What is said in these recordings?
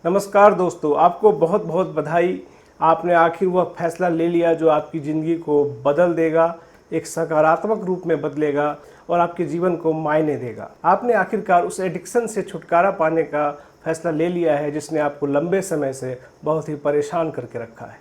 नमस्कार दोस्तों, आपको बहुत बहुत बधाई। आपने आखिर वह फैसला ले लिया जो आपकी ज़िंदगी को बदल देगा, एक सकारात्मक रूप में बदलेगा और आपके जीवन को मायने देगा। आपने आखिरकार उस एडिक्शन से छुटकारा पाने का फैसला ले लिया है जिसने आपको लंबे समय से बहुत ही परेशान करके रखा है।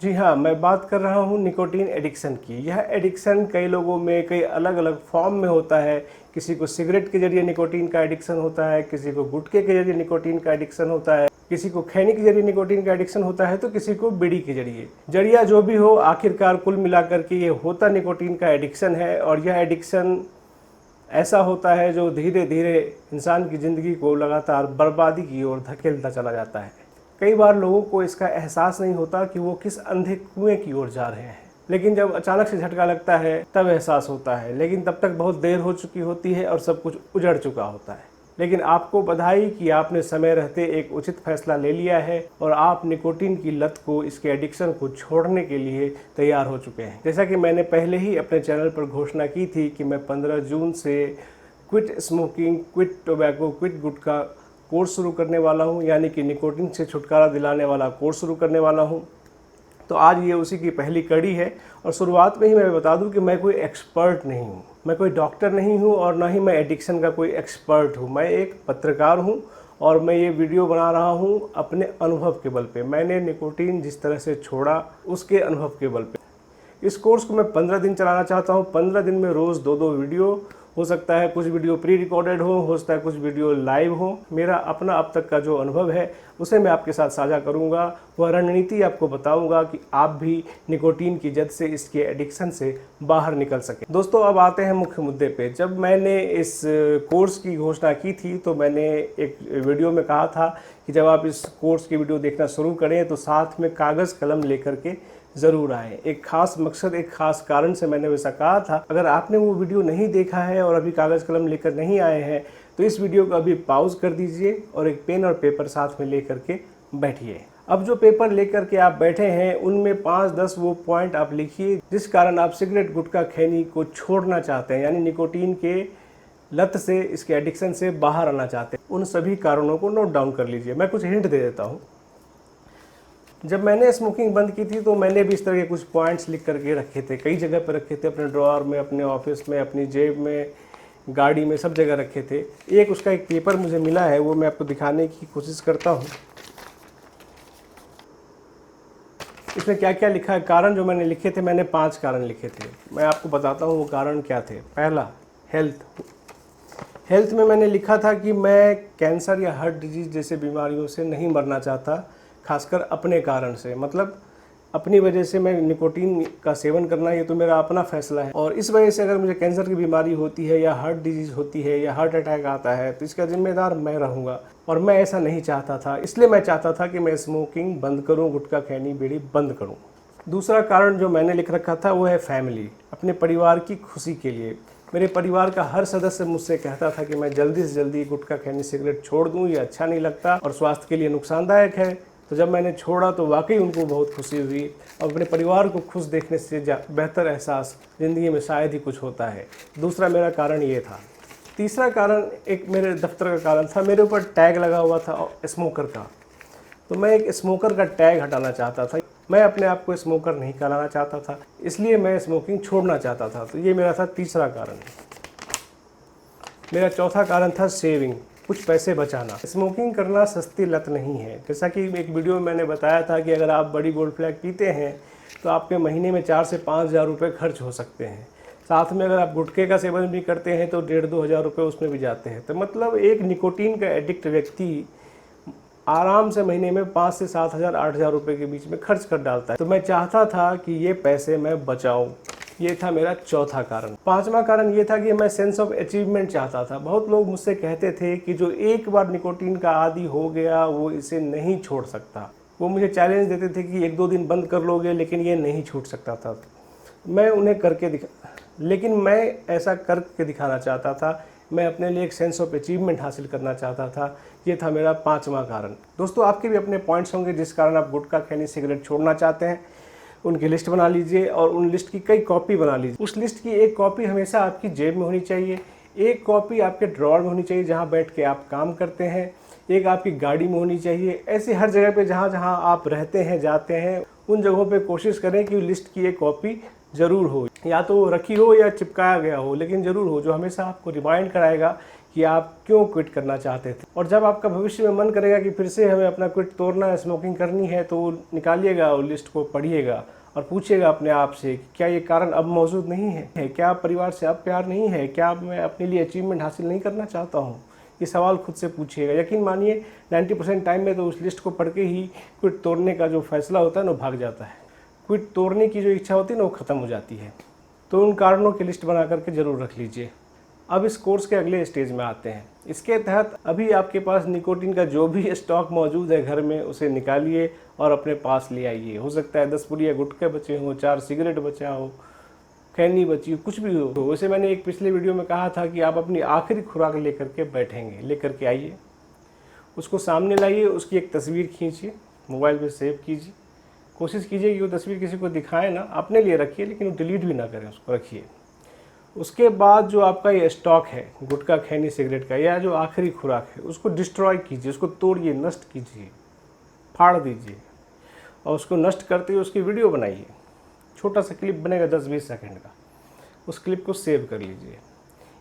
जी हाँ, मैं बात कर रहा हूँ निकोटीन एडिक्शन की। यह एडिक्शन कई लोगों में कई अलग अलग फॉर्म में होता है। किसी को सिगरेट के जरिए निकोटीन का एडिक्शन होता है, किसी को गुटखे के जरिए निकोटीन का एडिक्शन होता है, किसी को खैनी के जरिए निकोटीन का एडिक्शन होता है, तो किसी को बीड़ी के जरिए। जरिया जो भी हो, आखिरकार कुल मिलाकर के ये होता निकोटीन का एडिक्शन है। और यह एडिक्शन ऐसा होता है जो धीरे धीरे इंसान की ज़िंदगी को लगातार बर्बादी की ओर धकेलता चला जाता है। कई बार लोगों को इसका एहसास नहीं होता कि वो किस अंधे कुएं की ओर जा रहे हैं, लेकिन जब अचानक से झटका लगता है तब एहसास होता है। लेकिन तब तक बहुत देर हो चुकी होती है और सब कुछ उजड़ चुका होता है। लेकिन आपको बधाई कि आपने समय रहते एक उचित फैसला ले लिया है और आप निकोटीन की लत को, इसके एडिक्शन को छोड़ने के लिए तैयार हो चुके हैं। जैसा कि मैंने पहले ही अपने चैनल पर घोषणा की थी कि मैं 15 जून से quit smoking, quit tobacco, quit gutkha course शुरू करने वाला हूं, यानी कि निकोटीन से छुटकारा दिलाने वाला कोर्स शुरू करने वाला हूं। तो आज ये उसी की पहली कड़ी है। और शुरुआत में ही मैं बता दूं कि मैं कोई एक्सपर्ट नहीं हूं, मैं कोई डॉक्टर नहीं हूं और ना ही मैं एडिक्शन का कोई एक्सपर्ट हूं। मैं एक पत्रकार हूं और मैं ये वीडियो बना रहा हूं अपने अनुभव के बल पे। मैंने निकोटीन जिस तरह से छोड़ा उसके अनुभव के बल पे। इस कोर्स को मैं 15 दिन चलाना चाहता हूँ। 15 दिन में रोज़ 2-2 वीडियो, हो सकता है कुछ वीडियो प्री रिकॉर्डेड हो सकता है कुछ वीडियो लाइव हो। मेरा अपना अब तक का जो अनुभव है उसे मैं आपके साथ साझा करूंगा। वह रणनीति आपको बताऊंगा कि आप भी निकोटीन की जद से, इसके एडिक्शन से बाहर निकल सकें। दोस्तों, अब आते हैं मुख्य मुद्दे पे। जब मैंने इस कोर्स की घोषणा की थी तो मैंने एक वीडियो में कहा था कि जब आप इस कोर्स की वीडियो देखना शुरू करें तो साथ में कागज़ कलम लेकर के ज़रूर आएँ। एक खास मकसद, एक खास कारण से मैंने वैसा कहा था। अगर आपने वो वीडियो नहीं देखा है और अभी कागज़ कलम लेकर नहीं आए हैं तो इस वीडियो को अभी पॉज कर दीजिए और एक पेन और पेपर साथ में लेकर के बैठिए। अब जो पेपर लेकर के आप बैठे हैं उनमें 5-10 वो पॉइंट आप लिखिए जिस कारण आप सिगरेट, गुटखा, खैनी को छोड़ना चाहते हैं, यानी निकोटीन के लत से, इसके एडिक्शन से बाहर आना चाहते हैं। उन सभी कारणों को नोट डाउन कर लीजिए। मैं कुछ हिंट दे देता हूँ। जब मैंने स्मोकिंग बंद की थी तो मैंने भी इस तरह के कुछ पॉइंट्स लिख करके रखे थे, कई जगह पर रखे थे, अपने ड्रॉअर में, अपने ऑफिस में, अपनी जेब में, गाड़ी में, सब जगह रखे थे। उसका एक पेपर मुझे मिला है, वो मैं आपको दिखाने की कोशिश करता हूँ। इसमें क्या क्या लिखा है, कारण जो मैंने लिखे थे, मैंने 5 कारण लिखे थे। मैं आपको बताता हूँ वो कारण क्या थे। पहला, हेल्थ में मैंने लिखा था कि मैं कैंसर या हार्ट डिजीज़ जैसे बीमारियों से नहीं मरना चाहता, खासकर अपने कारण से, मतलब अपनी वजह से मैं निकोटीन का सेवन करना, ये तो मेरा अपना फैसला है। और इस वजह से अगर मुझे कैंसर की बीमारी होती है या हार्ट डिजीज़ होती है या हार्ट अटैक आता है तो इसका जिम्मेदार मैं रहूँगा। और मैं ऐसा नहीं चाहता था, इसलिए मैं चाहता था कि मैं स्मोकिंग बंद करूँ, गुटखा, खैनी, बीड़ी बंद करूँ। दूसरा कारण जो मैंने लिख रखा था वो है फैमिली, अपने परिवार की खुशी के लिए। मेरे परिवार का हर सदस्य मुझसे कहता था कि मैं जल्दी से जल्दी गुटखा, खैनी, सिगरेट छोड़ दूँ, ये अच्छा नहीं लगता और स्वास्थ्य के लिए नुकसानदायक है। तो जब मैंने छोड़ा तो वाकई उनको बहुत खुशी हुई और अपने परिवार को खुश देखने से बेहतर एहसास ज़िंदगी में शायद ही कुछ होता है। दूसरा मेरा कारण ये था। तीसरा कारण एक मेरे दफ्तर का कारण था। मेरे ऊपर टैग लगा हुआ था स्मोकर का, तो मैं एक स्मोकर का टैग हटाना चाहता था। मैं अपने आप को स्मोकर नहीं कहलाना चाहता था, इसलिए मैं स्मोकिंग छोड़ना चाहता था। तो ये मेरा था तीसरा कारण। मेरा चौथा कारण था सेविंग, कुछ पैसे बचाना। स्मोकिंग करना सस्ती लत नहीं है। जैसा कि एक वीडियो में मैंने बताया था कि अगर आप बड़ी गोल्ड फ्लैग पीते हैं तो आपके महीने में 4 से 5 हज़ार रुपये खर्च हो सकते हैं। साथ में अगर आप गुटखे का सेवन भी करते हैं तो 1.5-2 हज़ार रुपये उसमें भी जाते हैं। तो मतलब एक निकोटीन का एडिक्ट व्यक्ति आराम से महीने में 5 से 7 हज़ार, 8 हज़ार रुपये के बीच में खर्च कर डालता है। तो मैं चाहता था कि ये पैसे मैं बचाऊं। ये था मेरा चौथा कारण। पांचवा कारण ये था कि मैं सेंस ऑफ अचीवमेंट चाहता था। बहुत लोग मुझसे कहते थे कि जो एक बार निकोटीन का आदी हो गया वो इसे नहीं छोड़ सकता। वो मुझे चैलेंज देते थे कि 1-2 दिन बंद कर लोगे लेकिन ये नहीं छूट सकता था। मैं उन्हें लेकिन मैं ऐसा करके दिखाना चाहता था। मैं अपने लिए एक सेंस ऑफ अचीवमेंट हासिल करना चाहता था। ये था मेरा पांचवा कारण। दोस्तों, आपके भी अपने पॉइंट्स होंगे जिस कारण आप गुटखा, खैनी, सिगरेट छोड़ना चाहते हैं। उनकी लिस्ट बना लीजिए और उन लिस्ट की कई कॉपी बना लीजिए। उस लिस्ट की एक कॉपी हमेशा आपकी जेब में होनी चाहिए, एक कॉपी आपके ड्रॉअर में होनी चाहिए जहाँ बैठ के आप काम करते हैं, एक आपकी गाड़ी में होनी चाहिए। ऐसे हर जगह पे जहाँ जहाँ आप रहते हैं, जाते हैं, उन जगहों पे कोशिश करें कि लिस्ट की एक कॉपी ज़रूर हो, या तो रखी हो या चिपकाया गया हो, लेकिन ज़रूर हो, जो हमेशा आपको रिमाइंड कराएगा कि आप क्यों क्विट करना चाहते थे। और जब आपका भविष्य में मन करेगा कि फिर से हमें अपना क्विट तोड़ना है, स्मोकिंग करनी है, तो निकालिएगा और लिस्ट को पढ़िएगा और पूछिएगा अपने आप से कि क्या ये कारण अब मौजूद नहीं है, क्या परिवार से अब प्यार नहीं है, क्या मैं अपने लिए अचीवमेंट हासिल नहीं करना चाहता हूँ। ये सवाल खुद से पूछिएगा। यकीन मानिए 90% टाइम में तो उस लिस्ट को पढ़ के ही क्विट तोड़ने का जो फैसला होता है ना, वो भाग जाता है। क्विट तोड़ने की जो इच्छा होती है ना, वो ख़त्म हो जाती है। तो उन कारणों की लिस्ट बना करके ज़रूर रख लीजिए। अब इस कोर्स के अगले स्टेज में आते हैं। इसके तहत अभी आपके पास निकोटीन का जो भी स्टॉक मौजूद है घर में, उसे निकालिए और अपने पास ले आइए। हो सकता है 10 पुड़िया गुटखे बचे हों, 4 सिगरेट बचा हो, खैनी बची हो, कुछ भी हो। वैसे मैंने एक पिछले वीडियो में कहा था कि आप अपनी आखिरी खुराक लेकर के बैठेंगे, लेकर के आइए, उसको सामने लाइए, उसकी एक तस्वीर खींचिए, मोबाइल पे सेव कीजिए। कोशिश कीजिए कि वो तस्वीर किसी को दिखाएं ना, अपने लिए रखिए, लेकिन वो डिलीट भी ना करें, उसको रखिए। उसके बाद जो आपका ये स्टॉक है गुटखा, खैनी, सिगरेट का, या जो आखिरी खुराक है, उसको डिस्ट्रॉय कीजिए, उसको तोड़िए, नष्ट कीजिए, फाड़ दीजिए और उसको नष्ट करते हुए उसकी वीडियो बनाइए। छोटा सा क्लिप बनेगा 10-20 सेकंड का, उस क्लिप को सेव कर लीजिए।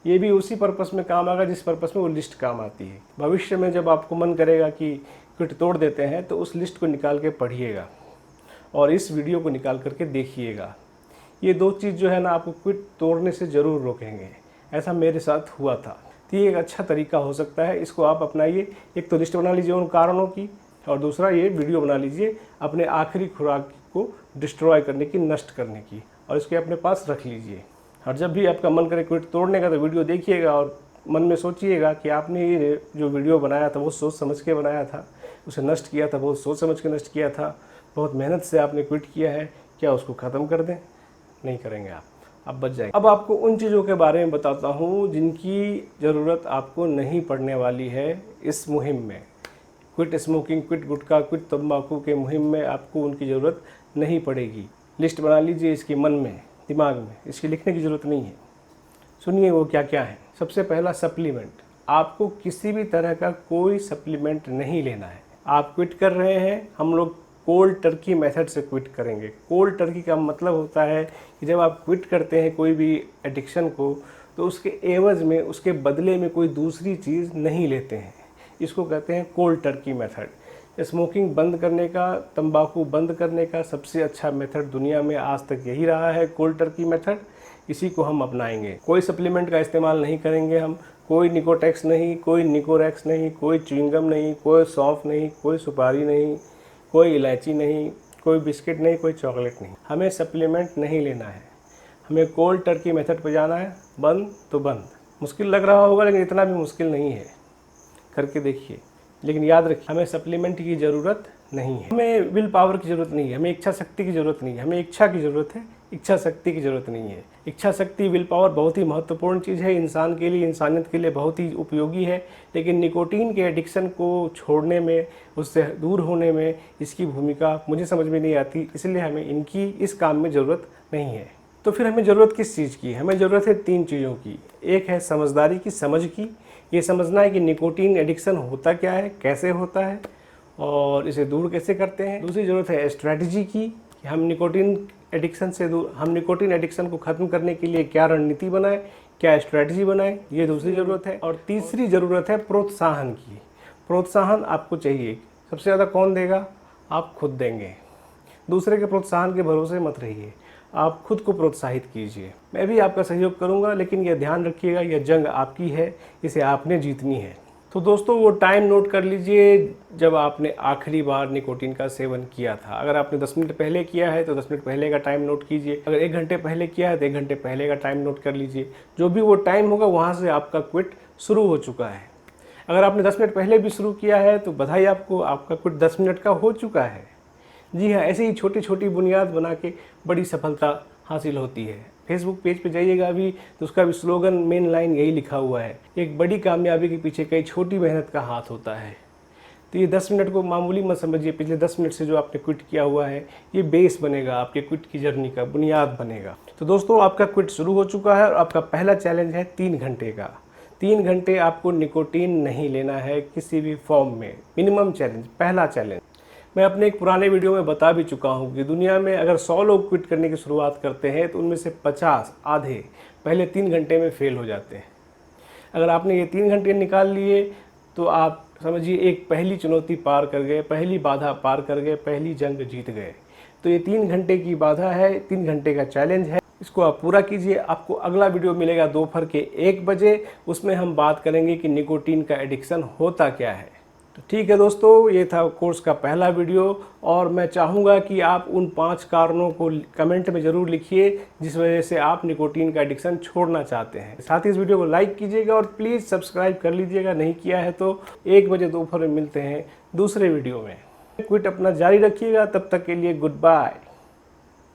ये भी उसी पर्पस में काम आएगा जिस पर्पस में वो लिस्ट काम आती है। भविष्य में जब आपको मन करेगा कि क्विट तोड़ देते हैं, तो उस लिस्ट को निकाल के पढ़िएगा और इस वीडियो को निकाल करके देखिएगा। ये 2 चीज़ जो है ना, आपको क्विट तोड़ने से ज़रूर रोकेंगे। ऐसा मेरे साथ हुआ था। तो ये एक अच्छा तरीका हो सकता है, इसको आप अपनाइए। एक तो लिस्ट बना लीजिए उन कारणों की, और दूसरा ये वीडियो बना लीजिए अपने आखिरी खुराक को डिस्ट्रॉय करने की, नष्ट करने की, और इसके अपने पास रख लीजिए। और जब भी आपका मन करे क्विट तोड़ने का, तो वीडियो देखिएगा और मन में सोचिएगा कि आपने ये जो वीडियो बनाया था वो सोच समझ के बनाया था, उसे नष्ट किया था बहुत सोच समझ के नष्ट किया था, बहुत मेहनत से आपने क्विट किया है। क्या उसको ख़त्म कर दें? नहीं करेंगे आप बच जाएंगे। अब आपको उन चीज़ों के बारे में बताता हूँ जिनकी ज़रूरत आपको नहीं पड़ने वाली है इस मुहिम में। क्विट स्मोकिंग, क्विट गुटखा, क्विट तंबाकू के मुहिम में आपको उनकी ज़रूरत नहीं पड़ेगी। लिस्ट बना लीजिए इसकी मन में, दिमाग में, इसकी लिखने की ज़रूरत नहीं है। सुनिए वो क्या क्या है। सबसे पहला, सप्लीमेंट। आपको किसी भी तरह का कोई सप्लीमेंट नहीं लेना है। आप क्विट कर रहे हैं, हम लोग कोल्ड टर्की मेथड से क्विट करेंगे। कोल्ड टर्की का मतलब होता है कि जब आप क्विट करते हैं कोई भी एडिक्शन को, तो उसके एवज में, उसके बदले में कोई दूसरी चीज़ नहीं लेते हैं। इसको कहते हैं कोल्ड टर्की मेथड। स्मोकिंग बंद करने का, तंबाकू बंद करने का सबसे अच्छा मेथड दुनिया में आज तक यही रहा है, कोल्ड टर्की मेथड। इसी को हम अपनाएंगे। कोई सप्लीमेंट का इस्तेमाल नहीं करेंगे हम, कोई निकोटेक्स नहीं, कोई निकोरेक्स नहीं, कोई च्युइंगम नहीं, कोई सौंफ नहीं, कोई सुपारी नहीं, कोई इलायची नहीं, कोई बिस्किट नहीं, कोई चॉकलेट नहीं। हमें सप्लीमेंट नहीं लेना है, हमें कोल्ड टर्की मेथड पे जाना है। बंद तो बंद। मुश्किल लग रहा होगा, लेकिन इतना भी मुश्किल नहीं है, करके देखिए। लेकिन याद रखिए, हमें सप्लीमेंट की ज़रूरत नहीं है, हमें विल पावर की ज़रूरत नहीं है, हमें इच्छा शक्ति की ज़रूरत नहीं है। हमें इच्छा की ज़रूरत है, इच्छा शक्ति की ज़रूरत नहीं है। इच्छा शक्ति, विल पावर बहुत ही महत्वपूर्ण चीज़ है इंसान के लिए, इंसानियत के लिए बहुत ही उपयोगी है। लेकिन निकोटीन के एडिक्शन को छोड़ने में, उससे दूर होने में इसकी भूमिका मुझे समझ में नहीं आती। इसलिए हमें इनकी इस काम में ज़रूरत नहीं है। तो फिर हमें ज़रूरत किस चीज़ की? हमें ज़रूरत है 3 चीज़ों की। एक है समझदारी की, समझ की। ये समझना है कि निकोटीन एडिक्शन होता क्या है, कैसे होता है और इसे दूर कैसे करते हैं। दूसरी ज़रूरत है स्ट्रैटेजी की, कि हम निकोटीन एडिक्शन को ख़त्म करने के लिए क्या रणनीति बनाएं, क्या स्ट्रैटेजी बनाएं, ये दूसरी ज़रूरत है। और तीसरी ज़रूरत है प्रोत्साहन की। प्रोत्साहन आपको चाहिए। सबसे ज़्यादा कौन देगा? आप खुद देंगे। दूसरे के प्रोत्साहन के भरोसे मत रहिए, आप खुद को प्रोत्साहित कीजिए। मैं भी आपका सहयोग करूंगा, लेकिन यह ध्यान रखिएगा, यह जंग आपकी है, इसे आपने जीतनी है। तो दोस्तों, वो टाइम नोट कर लीजिए जब आपने आखिरी बार निकोटीन का सेवन किया था। अगर आपने 10 मिनट पहले किया है तो 10 मिनट पहले का टाइम नोट कीजिए। अगर 1 घंटे पहले किया है तो 1 घंटे पहले का टाइम नोट कर लीजिए। जो भी वो टाइम होगा, वहाँ से आपका क्विट शुरू हो चुका है। अगर आपने 10 मिनट पहले भी शुरू किया है तो बधाई आपको, आपका क्विट 10 मिनट का हो चुका है। जी हाँ, ऐसे ही छोटी छोटी बुनियाद बना के बड़ी सफलता हासिल होती है। फेसबुक पेज पे जाइएगा अभी, तो उसका भी स्लोगन, मेन लाइन यही लिखा हुआ है, एक बड़ी कामयाबी के पीछे कई छोटी मेहनत का हाथ होता है। तो ये 10 मिनट को मामूली मत समझिए, पिछले 10 मिनट से जो आपने क्विट किया हुआ है ये बेस बनेगा, आपके क्विट की जर्नी का बुनियाद बनेगा। तो दोस्तों आपका क्विट शुरू हो चुका है और आपका पहला चैलेंज है 3 घंटे का। 3 घंटे आपको निकोटीन नहीं लेना है किसी भी फॉर्म में, मिनिमम चैलेंज, पहला चैलेंज। मैं अपने एक पुराने वीडियो में बता भी चुका हूँ कि दुनिया में अगर 100 लोग क्विट करने की शुरुआत करते हैं तो उनमें से 50 आधे पहले 3 घंटे में फेल हो जाते हैं। अगर आपने ये 3 घंटे निकाल लिए तो आप समझिए एक पहली चुनौती पार कर गए, पहली बाधा पार कर गए, पहली जंग जीत गए। तो ये 3 घंटे की बाधा है, 3 घंटे का चैलेंज है, इसको आप पूरा कीजिए। आपको अगला वीडियो मिलेगा दोपहर के 1 बजे, उसमें हम बात करेंगे कि निकोटीन का एडिक्शन होता क्या है। तो ठीक है दोस्तों, ये था कोर्स का पहला वीडियो और मैं चाहूँगा कि आप उन 5 कारणों को कमेंट में ज़रूर लिखिए जिस वजह से आप निकोटीन का एडिक्शन छोड़ना चाहते हैं। साथ ही इस वीडियो को लाइक कीजिएगा और प्लीज़ सब्सक्राइब कर लीजिएगा, नहीं किया है तो 1 बजे दोपहर में मिलते हैं दूसरे वीडियो में। क्विट अपना जारी रखिएगा, तब तक के लिए गुड बाय।